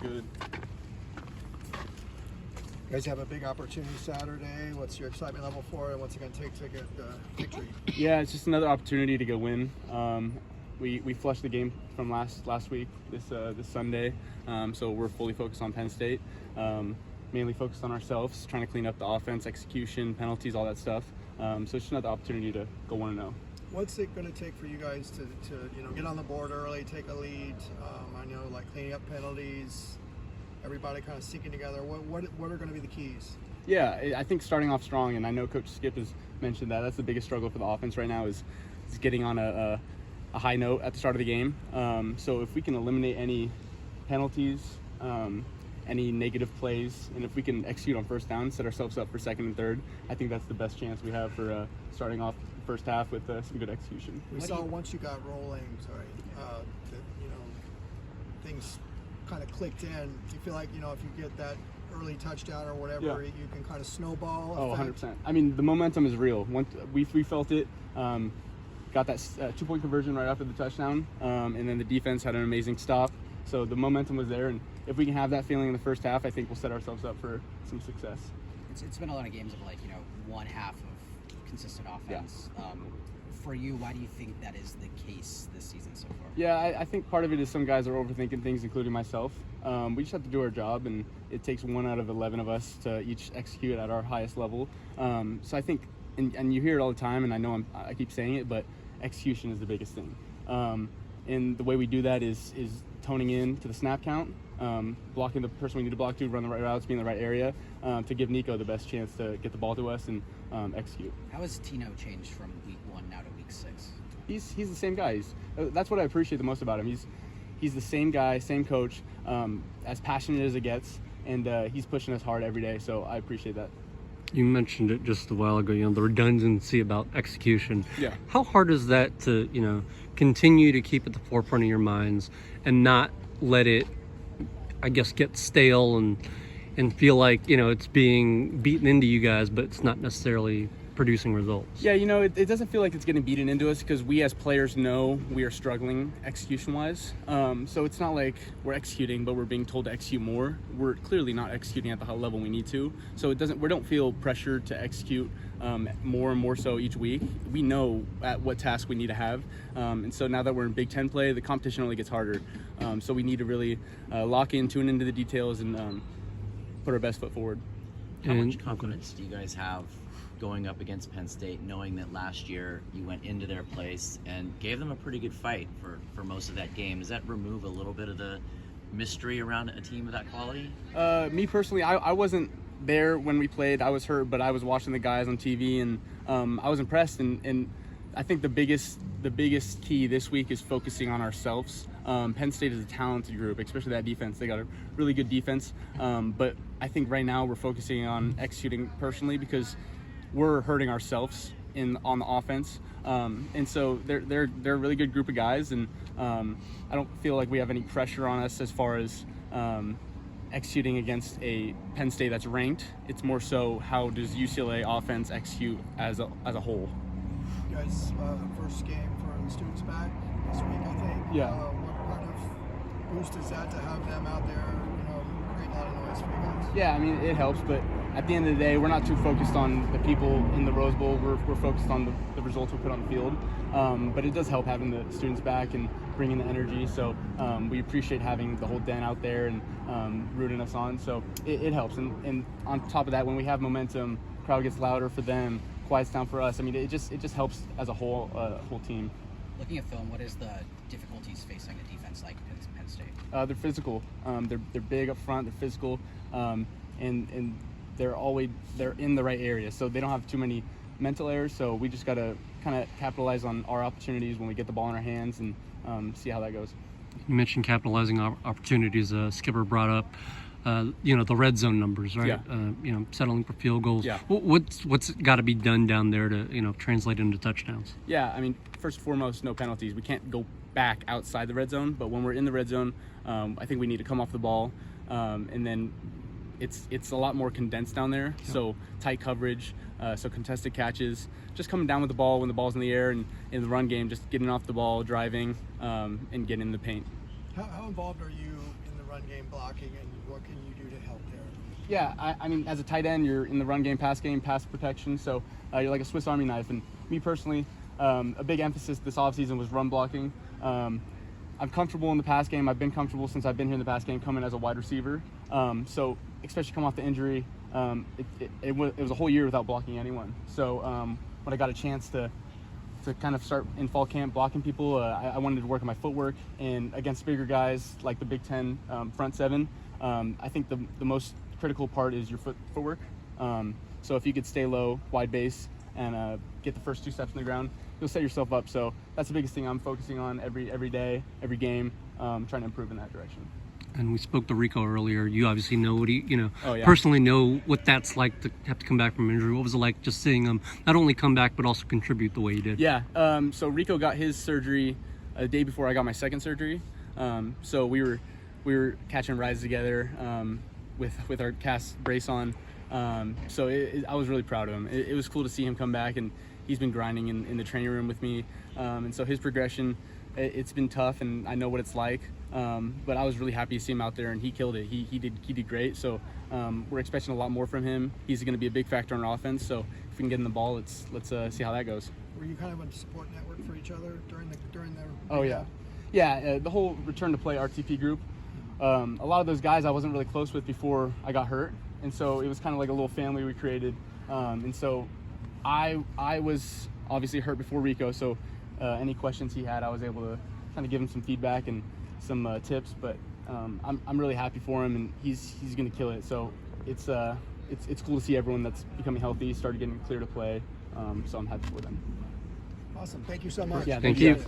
good. You guys have a big opportunity Saturday. What's your excitement level for it? What's it going to take to get the victory? Yeah, it's just another opportunity to go win. We flushed the game from last week, this Sunday, so we're fully focused on Penn State, mainly focused on ourselves, trying to clean up the offense, execution, penalties, all that stuff. So it's just another opportunity to go 1-0. What's it going to take for you guys to get on the board early, take a lead? I know, like, cleaning up penalties, everybody kind of syncing together. What are going to be the keys? Yeah, I think starting off strong, and I know Coach Skip has mentioned that. That's the biggest struggle for the offense right now is getting on a high note at the start of the game. So if we can eliminate any penalties, any negative plays, and if we can execute on first down, set ourselves up for second and third, I think that's the best chance we have for starting off the first half with some good execution. We saw once you got rolling, that things kind of clicked in. Do you feel like, if you get that early touchdown or whatever, you can kind of snowball? Oh, 100%. I mean, the momentum is real. Once we felt it. Got that 2-point conversion right after the touchdown, and then the defense had an amazing stop. So the momentum was there, and if we can have that feeling in the first half, I think we'll set ourselves up for some success. It's been a lot of games of one half of consistent offense. Yeah. For you, why do you think that is the case this season so far? Yeah, I think part of it is some guys are overthinking things, including myself. We just have to do our job, and it takes 1 out of 11 of us to each execute at our highest level. So I think, and you hear it all the time, and I know I keep saying it, but execution is the biggest thing. And the way we do that is toning in to the snap count, blocking the person we need to block to, run the right routes, be in the right area, to give Nico the best chance to get the ball to us and execute. How has Tino changed from week 1 now to week 6? He's the same guy. That's what I appreciate the most about him. He's the same guy, same coach, as passionate as it gets, and he's pushing us hard every day, so I appreciate that. You mentioned it just a while ago, the redundancy about execution. Yeah. How hard is that to, continue to keep at the forefront of your minds and not let it, I guess, get stale and feel like, it's being beaten into you guys, but it's not necessarily producing results? Yeah, it doesn't feel like it's getting beaten into us because we as players know we are struggling execution-wise. So it's not like we're executing, but we're being told to execute more. We're clearly not executing at the high level we need to. So we don't feel pressured to execute more and more so each week. We know at what task we need to have. And so now that we're in Big Ten play, the competition only gets harder. So we need to really lock in, tune into the details, and put our best foot forward. How much confidence do you guys have going up against Penn State, knowing that last year you went into their place and gave them a pretty good fight for most of that game? Does that remove a little bit of the mystery around a team of that quality? Me personally, I wasn't there when we played. I was hurt, but I was watching the guys on TV, and I was impressed. And I think the biggest key this week is focusing on ourselves. Penn State is a talented group, especially that defense. They got a really good defense, but I think right now we're focusing on executing personally because we're hurting ourselves on the offense, and so they're a really good group of guys, and I don't feel like we have any pressure on us as far as executing against a Penn State that's ranked. It's more so how does UCLA offense execute as a whole. You guys, first game for the students back this week, I think. Yeah. What kind of boost is that to have them out there, creating a lot of noise for you guys? Yeah, I mean, it helps, but at the end of the day, we're not too focused on the people in the Rose Bowl. We're focused on the results we put on the field. But it does help having the students back and bringing the energy. So we appreciate having the whole den out there and rooting us on. So it helps. And on top of that, when we have momentum, crowd gets louder for them, quiets down for us. I mean, it just helps as a whole team. Looking at film, what is the difficulties facing a defense like Penn State? They're physical. They're big up front. They're physical, and they're in the right area, so they don't have too many mental errors. So we just got to kind of capitalize on our opportunities when we get the ball in our hands and see how that goes. You mentioned capitalizing opportunities. Skipper brought up, the red zone numbers, right? Yeah. Settling for field goals. Yeah. What's got to be done down there to translate into touchdowns? Yeah, I mean, first and foremost, no penalties. We can't go back outside the red zone, but when we're in the red zone, I think we need to come off the ball, and then it's a lot more condensed down there. Yeah. So tight coverage, so contested catches, just coming down with the ball when the ball's in the air, and in the run game, just getting off the ball, driving, and getting in the paint. How involved are you in the run run game blocking, and what can you do to help there? Yeah, I mean, as a tight end, you're in the run game, pass protection, so you're like a Swiss Army knife. And me personally, a big emphasis this offseason was run blocking. I'm comfortable in the pass game. I've been comfortable since I've been here in the pass game, coming as a wide receiver. So especially coming off the injury, it was a whole year without blocking anyone. So when I got a chance to kind of start in fall camp blocking people, I wanted to work on my footwork, and against bigger guys like the Big Ten front seven, I think the most critical part is your footwork. So if you could stay low, wide base, and get the first 2 steps in the ground, you'll set yourself up. So that's the biggest thing I'm focusing on every day, every game, trying to improve in that direction. And we spoke to Rico earlier. You obviously know what Oh, yeah. personally know what that's like to have to come back from injury. What was it like just seeing him not only come back but also contribute the way he did? Yeah. So Rico got his surgery a day before I got my second surgery. So we were catching rides together with our cast brace on. So I was really proud of him. It was cool to see him come back, and he's been grinding in the training room with me. And so his progression, it's been tough, and I know what it's like. But I was really happy to see him out there, and he killed it. He did great. So we're expecting a lot more from him. He's going to be a big factor on our offense. So if we can get in the ball, let's see how that goes. Were you kind of a support network for each other during the Oh yeah, the whole return to play RTP group. A lot of those guys I wasn't really close with before I got hurt, and so it was kind of like a little family we created. And so I was obviously hurt before Rico, so any questions he had, I was able to kind of give him some feedback and some tips. But I'm really happy for him, and he's going to kill it. So it's cool to see everyone that's becoming healthy, started getting clear to play. So I'm happy for them. Awesome. Thank you so much. Yeah, Thank you. guys.